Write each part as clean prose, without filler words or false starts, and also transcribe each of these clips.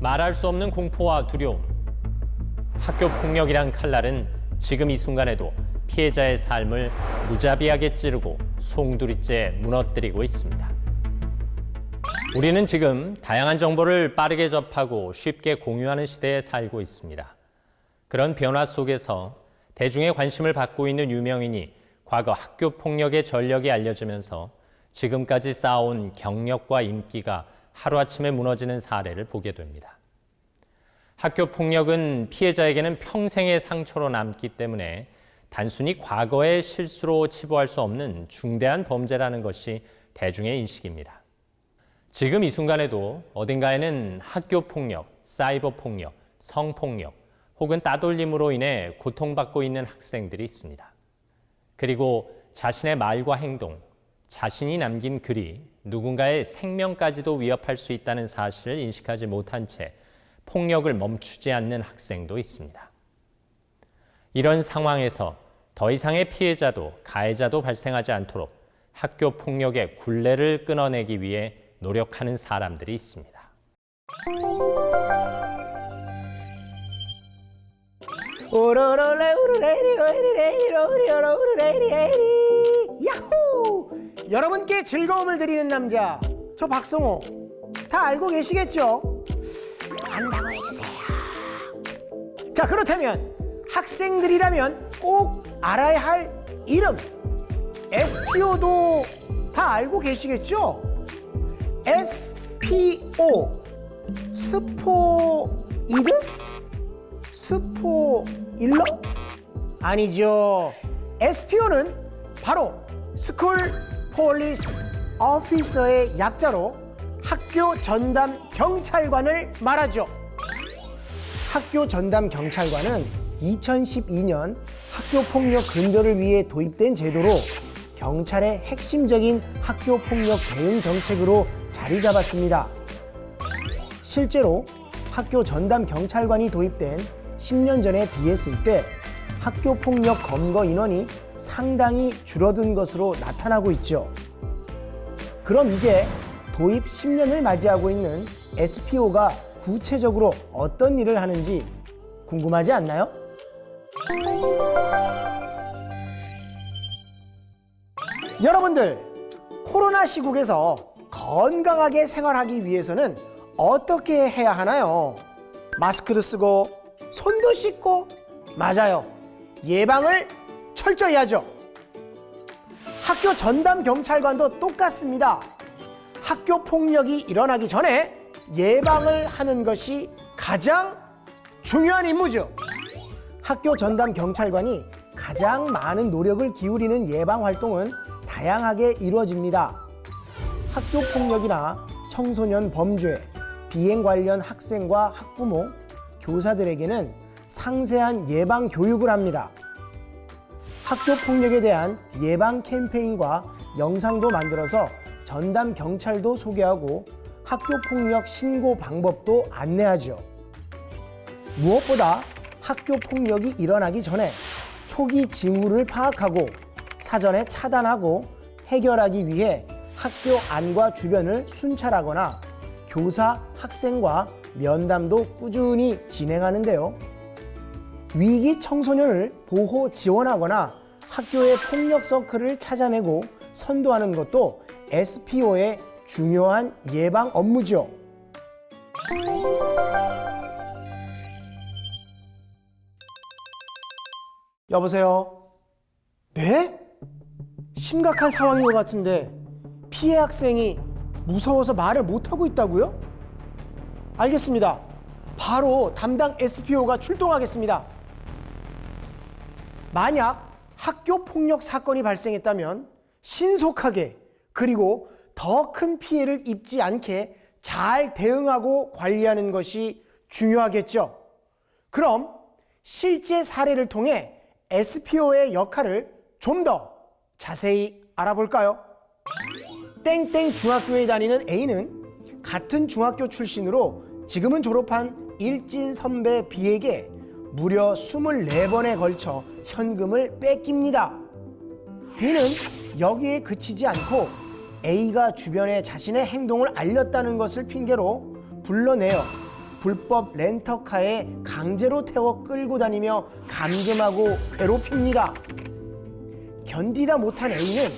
말할 수 없는 공포와 두려움. 학교 폭력이란 칼날은 지금 이 순간에도 피해자의 삶을 무자비하게 찌르고 송두리째 무너뜨리고 있습니다. 우리는 지금 다양한 정보를 빠르게 접하고 쉽게 공유하는 시대에 살고 있습니다. 그런 변화 속에서 대중의 관심을 받고 있는 유명인이 과거 학교 폭력의 전력이 알려지면서 지금까지 쌓아온 경력과 인기가 하루아침에 무너지는 사례를 보게 됩니다. 학교 폭력은 피해자에게는 평생의 상처로 남기 때문에 단순히 과거의 실수로 치부할 수 없는 중대한 범죄라는 것이 대중의 인식입니다. 지금 이 순간에도 어딘가에는 학교 폭력, 사이버 폭력, 성폭력 혹은 따돌림으로 인해 고통받고 있는 학생들이 있습니다. 그리고 자신의 말과 행동, 자신이 남긴 글이 누군가의 생명까지도 위협할 수 있다는 사실을 인식하지 못한 채 폭력을 멈추지 않는 학생도 있습니다. 이런 상황에서 더 이상의 피해자도 가해자도 발생하지 않도록 학교 폭력의 굴레를 끊어내기 위해 노력하는 사람들이 있습니다. 야호! 여러분께 즐거움을 드리는 남자, 저 박성호. 다 알고 계시겠죠? 안다고 해주세요. 자, 그렇다면 학생들이라면 꼭 알아야 할 이름, SPO도 다 알고 계시겠죠? SPO, 스포이드? 스포일러? 아니죠. SPO는 바로 스쿨 폴리스 오피서의 약자로 학교 전담 경찰관을 말하죠. 학교 전담 경찰관은 2012년 학교 폭력 근절을 위해 도입된 제도로 경찰의 핵심적인 학교 폭력 대응 정책으로 자리 잡았습니다. 실제로 학교 전담 경찰관이 도입된 10년 전에 비했을 때 학교 폭력 검거 인원이 상당히 줄어든 것으로 나타나고 있죠. 그럼 이제 도입 10년을 맞이하고 있는 SPO가 구체적으로 어떤 일을 하는지 궁금하지 않나요? 여러분들, 코로나 시국에서 건강하게 생활하기 위해서는 어떻게 해야 하나요? 마스크도 쓰고 손도 씻고, 맞아요, 예방을 철저히 하죠. 학교 전담 경찰관도 똑같습니다. 학교 폭력이 일어나기 전에 예방을 하는 것이 가장 중요한 임무죠. 학교 전담 경찰관이 가장 많은 노력을 기울이는 예방 활동은 다양하게 이루어집니다. 학교 폭력이나 청소년 범죄, 비행 관련 학생과 학부모, 교사들에게는 상세한 예방 교육을 합니다. 학교 폭력에 대한 예방 캠페인과 영상도 만들어서 전담 경찰도 소개하고 학교 폭력 신고 방법도 안내하죠. 무엇보다 학교 폭력이 일어나기 전에 초기 징후를 파악하고 사전에 차단하고 해결하기 위해 학교 안과 주변을 순찰하거나 교사, 학생과 면담도 꾸준히 진행하는데요. 위기 청소년을 보호 지원하거나 학교의 폭력 서클을 찾아내고 선도하는 것도 SPO의 중요한 예방 업무죠. 여보세요? 네? 심각한 상황인 것 같은데 피해 학생이 무서워서 말을 못하고 있다고요? 알겠습니다. 바로 담당 SPO가 출동하겠습니다. 만약 학교 폭력 사건이 발생했다면 신속하게 그리고 더 큰 피해를 입지 않게 잘 대응하고 관리하는 것이 중요하겠죠. 그럼 실제 사례를 통해 SPO의 역할을 좀 더 자세히 알아볼까요? 땡땡 중학교에 다니는 A는 같은 중학교 출신으로 지금은 졸업한 일진 선배 B에게 무려 24번에 걸쳐 현금을 뺏깁니다. B는 여기에 그치지 않고 A가 주변에 자신의 행동을 알렸다는 것을 핑계로 불러내어 불법 렌터카에 강제로 태워 끌고 다니며 감금하고 괴롭힙니다. 견디다 못한 A는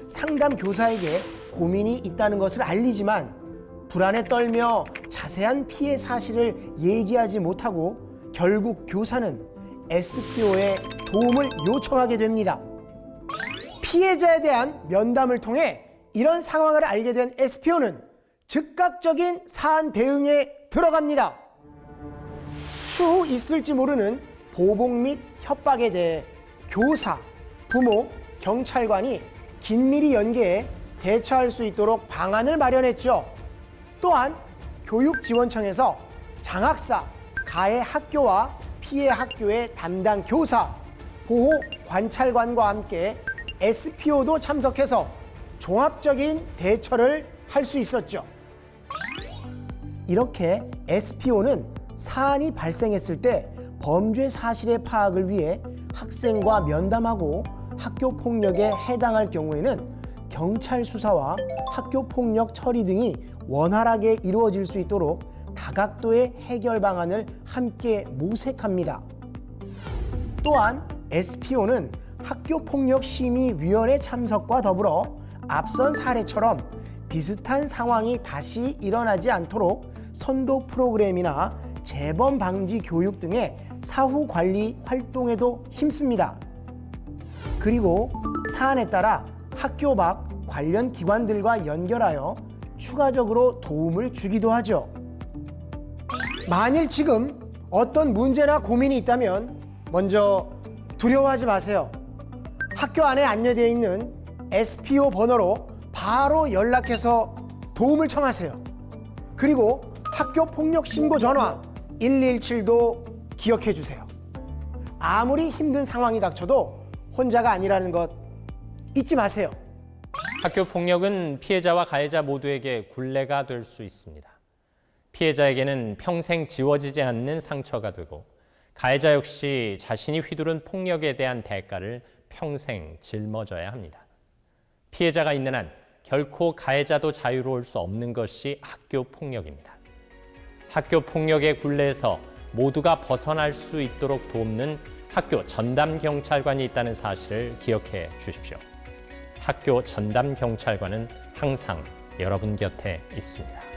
상담 교사에게 고민이 있다는 것을 알리지만 불안에 떨며 자세한 피해 사실을 얘기하지 못하고 결국 교사는 SPO에 도움을 요청하게 됩니다. 피해자에 대한 면담을 통해 이런 상황을 알게 된 SPO는 즉각적인 사안 대응에 들어갑니다. 추후 있을지 모르는 보복 및 협박에 대해 교사, 부모, 경찰관이 긴밀히 연계해 대처할 수 있도록 방안을 마련했죠. 또한 교육지원청에서 장학사, 가해 학교와 피해 학교의 담당 교사, 보호 관찰관과 함께 SPO도 참석해서 종합적인 대처를 할 수 있었죠. 이렇게 SPO는 사안이 발생했을 때 범죄 사실의 파악을 위해 학생과 면담하고 학교 폭력에 해당할 경우에는 경찰 수사와 학교 폭력 처리 등이 원활하게 이루어질 수 있도록 다각도의 해결 방안을 함께 모색합니다. 또한 SPO는 학교폭력심의위원회 참석과 더불어 앞선 사례처럼 비슷한 상황이 다시 일어나지 않도록 선도 프로그램이나 재범 방지 교육 등의 사후 관리 활동에도 힘씁니다. 그리고 사안에 따라 학교 밖 관련 기관들과 연결하여 추가적으로 도움을 주기도 하죠. 만일 지금 어떤 문제나 고민이 있다면 먼저 두려워하지 마세요. 학교 안에 안내되어 있는 SPO 번호로 바로 연락해서 도움을 청하세요. 그리고 학교 폭력 신고 전화 117도 기억해 주세요. 아무리 힘든 상황이 닥쳐도 혼자가 아니라는 것 잊지 마세요. 학교 폭력은 피해자와 가해자 모두에게 굴레가 될 수 있습니다. 피해자에게는 평생 지워지지 않는 상처가 되고 가해자 역시 자신이 휘두른 폭력에 대한 대가를 평생 짊어져야 합니다. 피해자가 있는 한 결코 가해자도 자유로울 수 없는 것이 학교 폭력입니다. 학교 폭력의 굴레에서 모두가 벗어날 수 있도록 돕는 학교 전담 경찰관이 있다는 사실을 기억해 주십시오. 학교 전담 경찰관은 항상 여러분 곁에 있습니다.